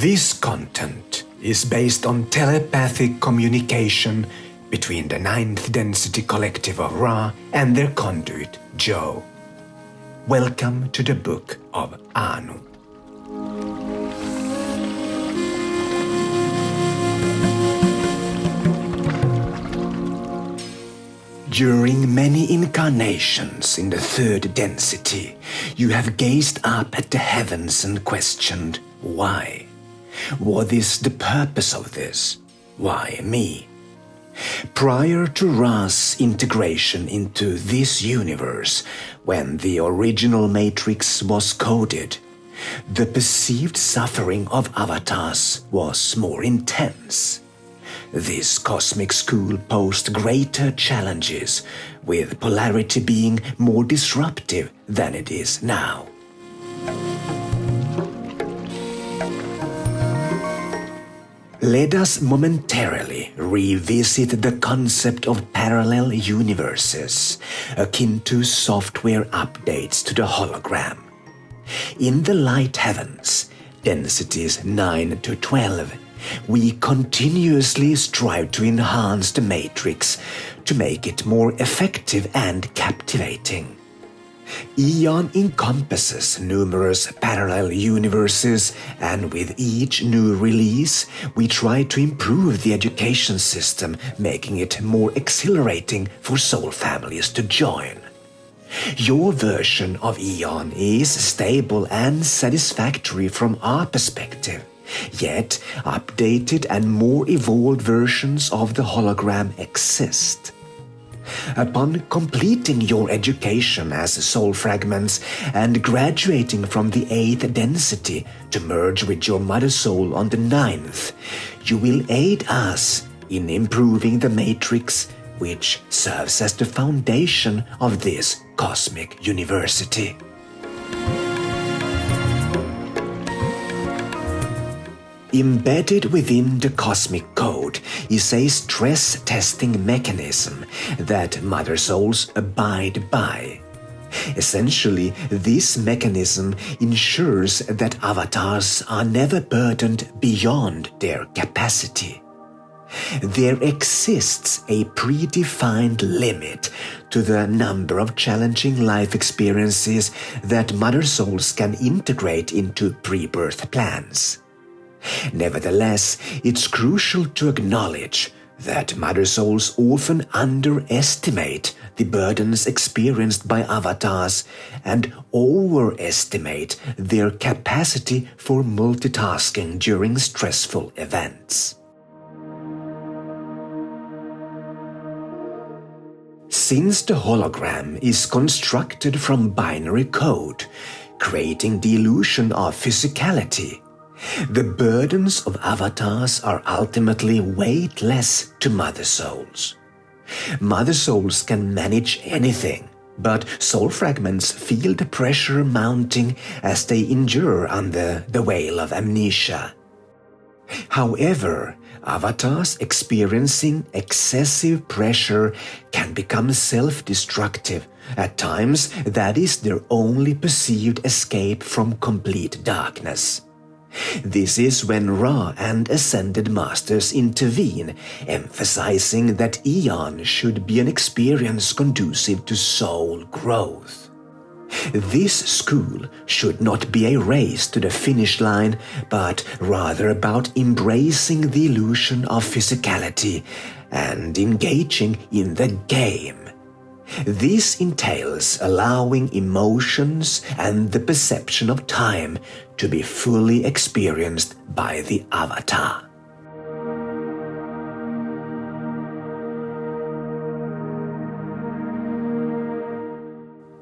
This content is based on telepathic communication between the 9th density collective of Ra and their conduit, Joe. Welcome to the Book of Anu. During many incarnations in the 3rd density, you have gazed up at the heavens and questioned, why? What is the purpose of this? Why me? Prior to Ra's integration into this universe, when the original Matrix was coded, the perceived suffering of avatars was more intense. This cosmic school posed greater challenges, with polarity being more disruptive than it is now. Let us momentarily revisit the concept of parallel universes, akin to software updates to the hologram. In the light heavens, densities 9 to 12, we continuously strive to enhance the matrix to make it more effective and captivating. Eon encompasses numerous parallel universes, and with each new release, we try to improve the education system, making it more exhilarating for soul families to join. Your version of Eon is stable and satisfactory from our perspective, yet updated and more evolved versions of the hologram exist. Upon completing your education as soul fragments and graduating from the 8th density to merge with your mother soul on the 9th, you will aid us in improving the matrix, which serves as the foundation of this cosmic university. Embedded within the cosmic code is a stress testing mechanism that Mother Souls abide by. Essentially, this mechanism ensures that avatars are never burdened beyond their capacity. There exists a predefined limit to the number of challenging life experiences that Mother Souls can integrate into pre-birth plans. Nevertheless, it's crucial to acknowledge that Mother Souls often underestimate the burdens experienced by avatars and overestimate their capacity for multitasking during stressful events. Since the hologram is constructed from binary code, creating the illusion of physicality, the burdens of avatars are ultimately weightless to Mother Souls. Mother Souls can manage anything, but soul fragments feel the pressure mounting as they endure under the veil of amnesia. However, avatars experiencing excessive pressure can become self-destructive. At times, that is their only perceived escape from complete darkness. This is when Ra and Ascended Masters intervene, emphasizing that Eon should be an experience conducive to soul growth. This school should not be a race to the finish line, but rather about embracing the illusion of physicality and engaging in the game. This entails allowing emotions and the perception of time to be fully experienced by the avatar.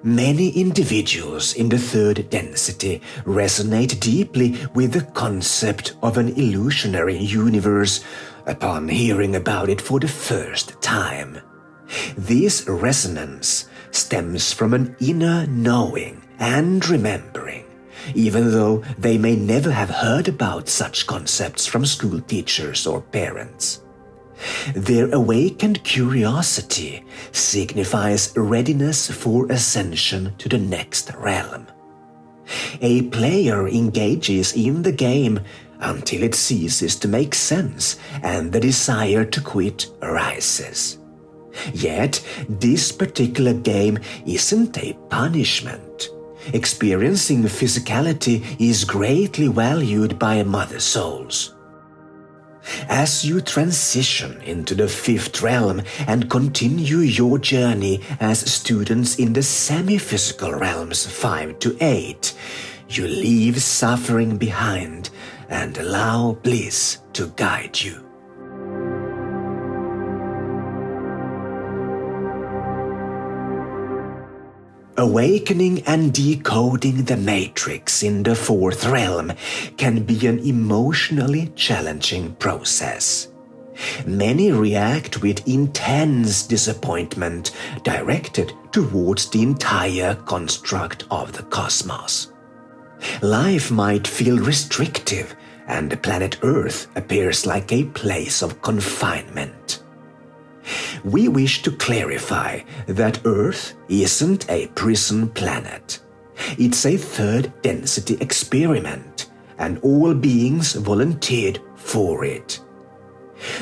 Many individuals in the 3rd density resonate deeply with the concept of an illusionary universe upon hearing about it for the first time. This resonance stems from an inner knowing and remembering, even though they may never have heard about such concepts from school teachers or parents. Their awakened curiosity signifies readiness for ascension to the next realm. A player engages in the game until it ceases to make sense and the desire to quit arises. Yet, this particular game isn't a punishment. Experiencing physicality is greatly valued by mother souls. As you transition into the fifth realm and continue your journey as students in the semi-physical realms 5 to 8, you leave suffering behind and allow bliss to guide you. Awakening and decoding the matrix in the fourth realm can be an emotionally challenging process. Many react with intense disappointment directed towards the entire construct of the cosmos. Life might feel restrictive, and the planet Earth appears like a place of confinement. We wish to clarify that Earth isn't a prison planet. It's a third density experiment, and all beings volunteered for it.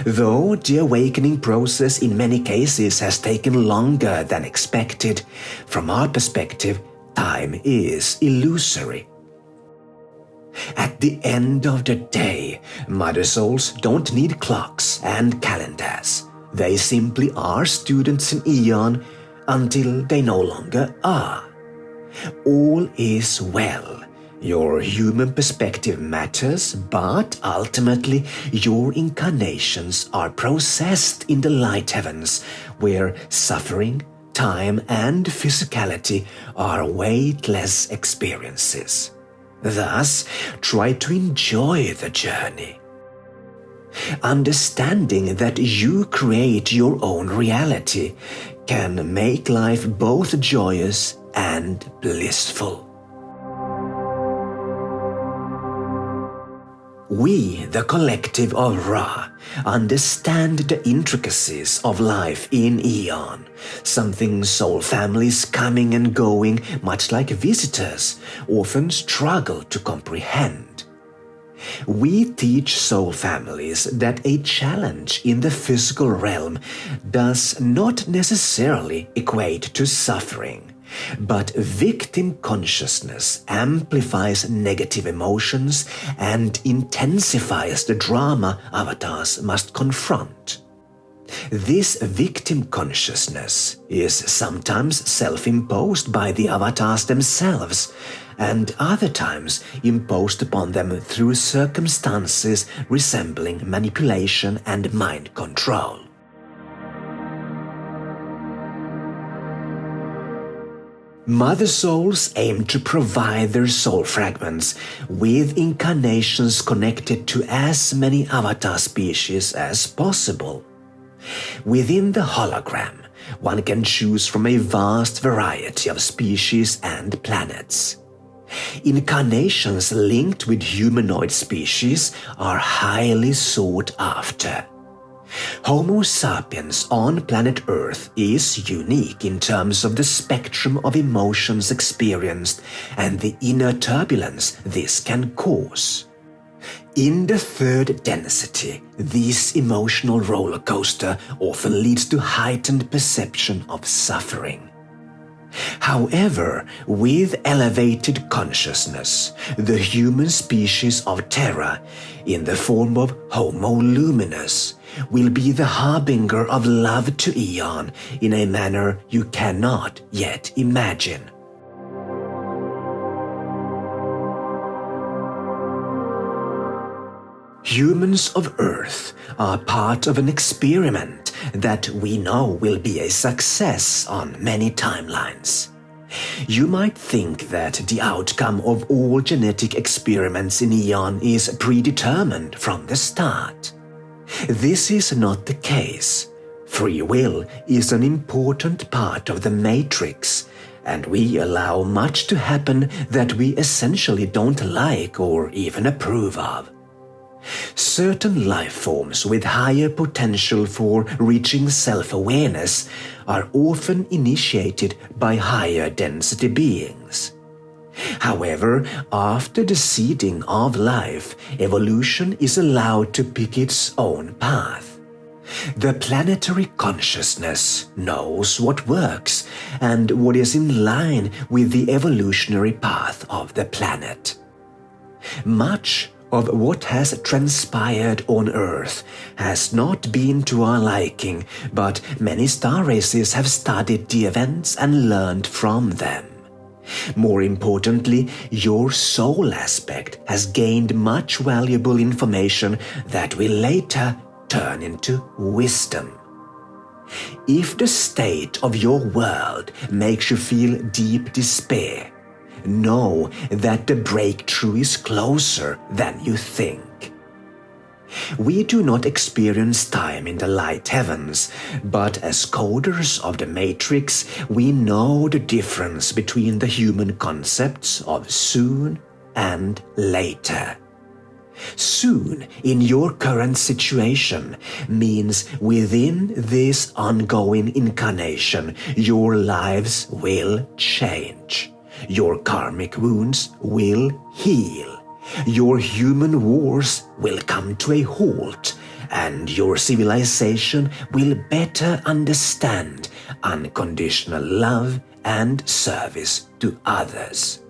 Though the awakening process in many cases has taken longer than expected, from our perspective, time is illusory. At the end of the day, Mother Souls don't need clocks and calendars. They simply are students in Aeon until they no longer are. All is well. Your human perspective matters, but ultimately your incarnations are processed in the light heavens, where suffering, time, and physicality are weightless experiences. Thus, try to enjoy the journey. Understanding that you create your own reality can make life both joyous and blissful. We, the collective of Ra, understand the intricacies of life in Aeon, something soul families coming and going, much like visitors, often struggle to comprehend. We teach soul families that a challenge in the physical realm does not necessarily equate to suffering, but victim consciousness amplifies negative emotions and intensifies the drama avatars must confront. This victim consciousness is sometimes self-imposed by the avatars themselves, and other times imposed upon them through circumstances resembling manipulation and mind control. Mother Souls aim to provide their soul fragments with incarnations connected to as many avatar species as possible. Within the hologram, one can choose from a vast variety of species and planets. Incarnations linked with humanoid species are highly sought after. Homo sapiens on planet Earth is unique in terms of the spectrum of emotions experienced and the inner turbulence this can cause. In the third density, this emotional roller coaster often leads to heightened perception of suffering. However, with elevated consciousness, the human species of Terra, in the form of Homo Luminous, will be the harbinger of love to Aeon in a manner you cannot yet imagine. Humans of Earth are part of an experiment that we know will be a success on many timelines. You might think that the outcome of all genetic experiments in Aeon is predetermined from the start. This is not the case. Free will is an important part of the matrix, and we allow much to happen that we essentially don't like or even approve of. Certain life forms with higher potential for reaching self-awareness are often initiated by higher density beings. However, after the seeding of life, evolution is allowed to pick its own path. The planetary consciousness knows what works and what is in line with the evolutionary path of the planet. Much of what has transpired on Earth has not been to our liking, but many star races have studied the events and learned from them. More importantly, your soul aspect has gained much valuable information that will later turn into wisdom. If the state of your world makes you feel deep despair, know that the breakthrough is closer than you think. We do not experience time in the light heavens, but as coders of the Matrix, we know the difference between the human concepts of soon and later. Soon, in your current situation, means within this ongoing incarnation, your lives will change. Your karmic wounds will heal. Your human wars will come to a halt, and your civilization will better understand unconditional love and service to others.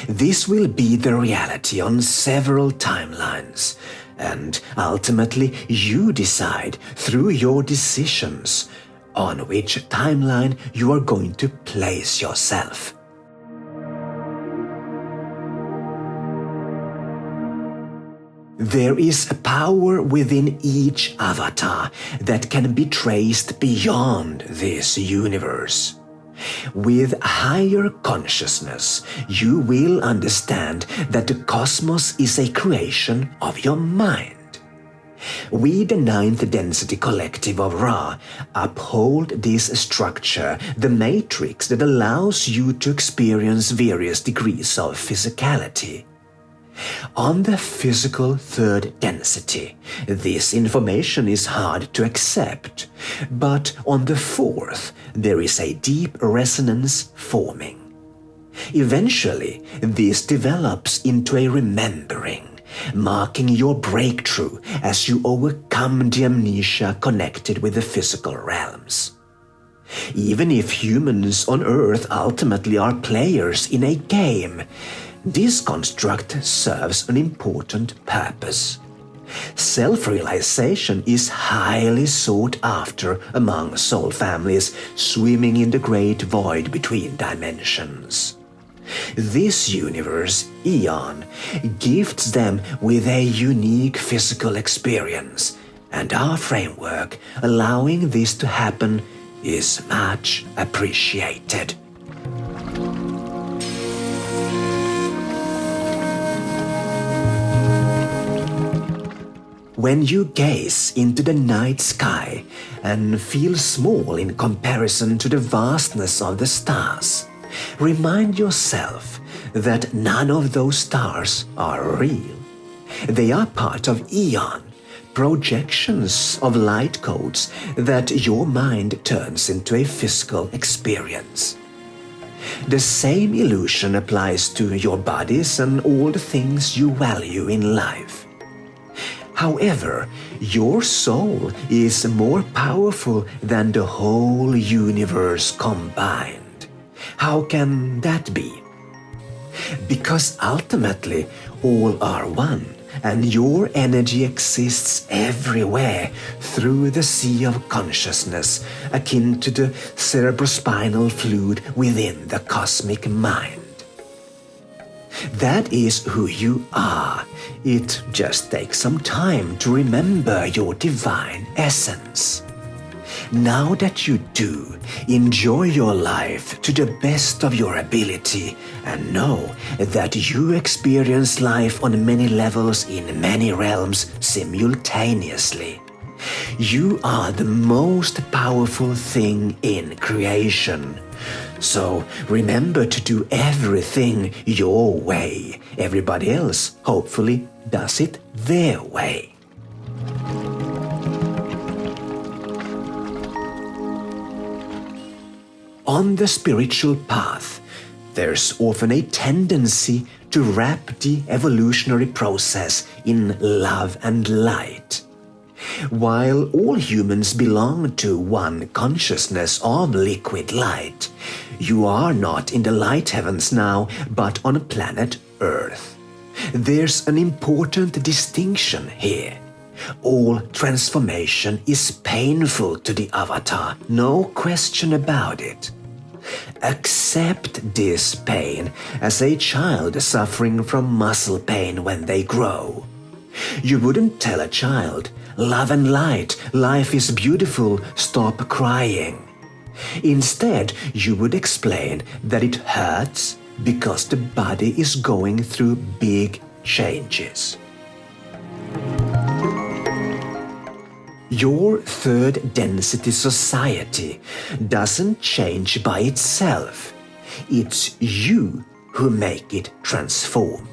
This will be the reality on several timelines, and ultimately you decide through your decisions on which timeline you are going to place yourself. There is a power within each avatar that can be traced beyond this universe. With higher consciousness, you will understand that the cosmos is a creation of your mind. We, the ninth density collective of Ra, uphold this structure, the matrix that allows you to experience various degrees of physicality. On the physical third density, this information is hard to accept, but on the fourth, there is a deep resonance forming. Eventually, this develops into a remembering, marking your breakthrough as you overcome the amnesia connected with the physical realms. Even if humans on Earth ultimately are players in a game, this construct serves an important purpose. Self-realization is highly sought after among soul families swimming in the great void between dimensions. This universe, Eon, gifts them with a unique physical experience, and our framework allowing this to happen is much appreciated. When you gaze into the night sky and feel small in comparison to the vastness of the stars, remind yourself that none of those stars are real. They are part of Eon, projections of light codes that your mind turns into a physical experience. The same illusion applies to your bodies and all the things you value in life. However, your soul is more powerful than the whole universe combined. How can that be? Because ultimately, all are one, and your energy exists everywhere through the sea of consciousness, akin to the cerebrospinal fluid within the cosmic mind. That is who you are. It just takes some time to remember your divine essence. Now that you do, enjoy your life to the best of your ability and know that you experience life on many levels in many realms simultaneously. You are the most powerful thing in creation. So remember to do everything your way. Everybody else, hopefully, does it their way. On the spiritual path, there's often a tendency to wrap the evolutionary process in love and light. While all humans belong to one consciousness of liquid light, you are not in the light heavens now, but on planet Earth. There's an important distinction here. All transformation is painful to the avatar, no question about it. Accept this pain as a child suffering from muscle pain when they grow. You wouldn't tell a child, "Love and light, life is beautiful, stop crying." Instead, you would explain that it hurts because the body is going through big changes. Your third density society doesn't change by itself. It's you who make it transform.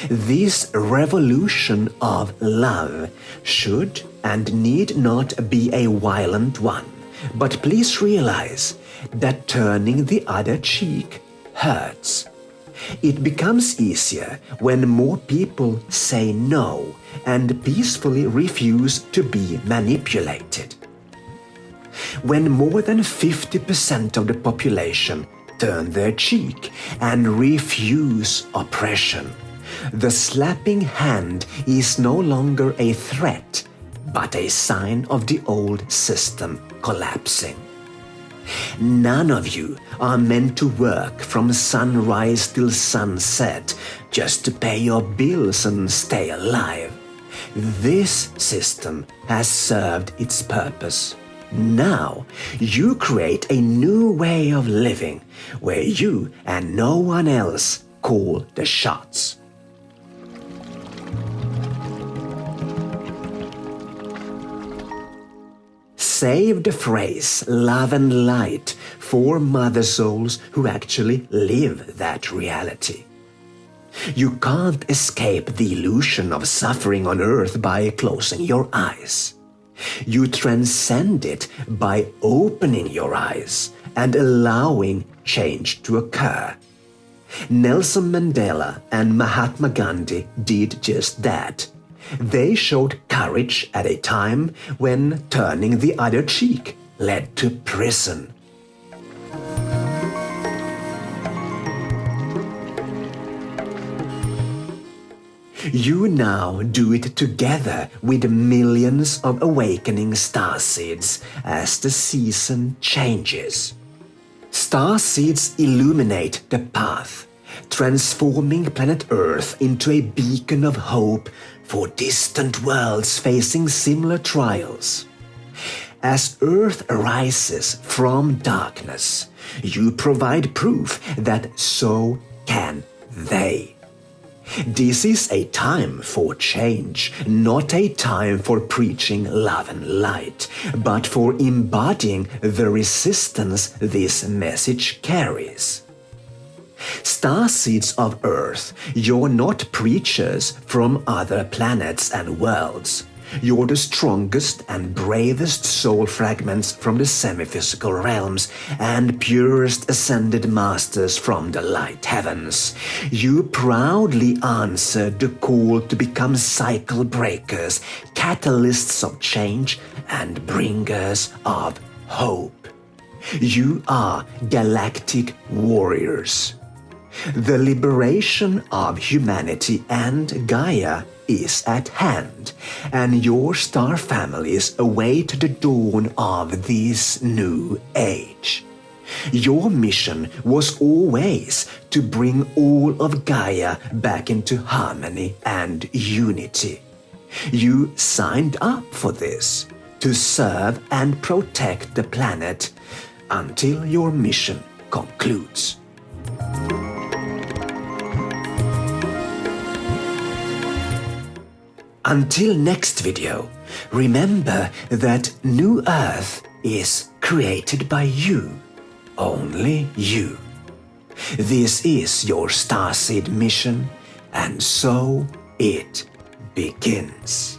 This revolution of love should and need not be a violent one, but please realize that turning the other cheek hurts. It becomes easier when more people say no and peacefully refuse to be manipulated. When more than 50% of the population turn their cheek and refuse oppression, the slapping hand is no longer a threat, but a sign of the old system collapsing. None of you are meant to work from sunrise till sunset just to pay your bills and stay alive. This system has served its purpose. Now you create a new way of living where you and no one else call the shots. Save the phrase love and light for mother souls who actually live that reality. You can't escape the illusion of suffering on earth by closing your eyes. You transcend it by opening your eyes and allowing change to occur. Nelson Mandela and Mahatma Gandhi did just that. They showed courage at a time when turning the other cheek led to prison. You now do it together with millions of awakening starseeds as the season changes. Starseeds illuminate the path, transforming planet Earth into a beacon of hope for distant worlds facing similar trials. As Earth arises from darkness, you provide proof that so can they. This is a time for change, not a time for preaching love and light, but for embodying the resistance this message carries. Starseeds of Earth, you're not preachers from other planets and worlds. You're the strongest and bravest soul fragments from the semi-physical realms and purest ascended masters from the light heavens. You proudly answer the call to become cycle breakers, catalysts of change, and bringers of hope. You are galactic warriors. The liberation of humanity and Gaia is at hand, and your star families await the dawn of this new age. Your mission was always to bring all of Gaia back into harmony and unity. You signed up for this, to serve and protect the planet until your mission concludes. Until next video, remember that New Earth is created by you, only you. This is your Starseed mission, and so it begins.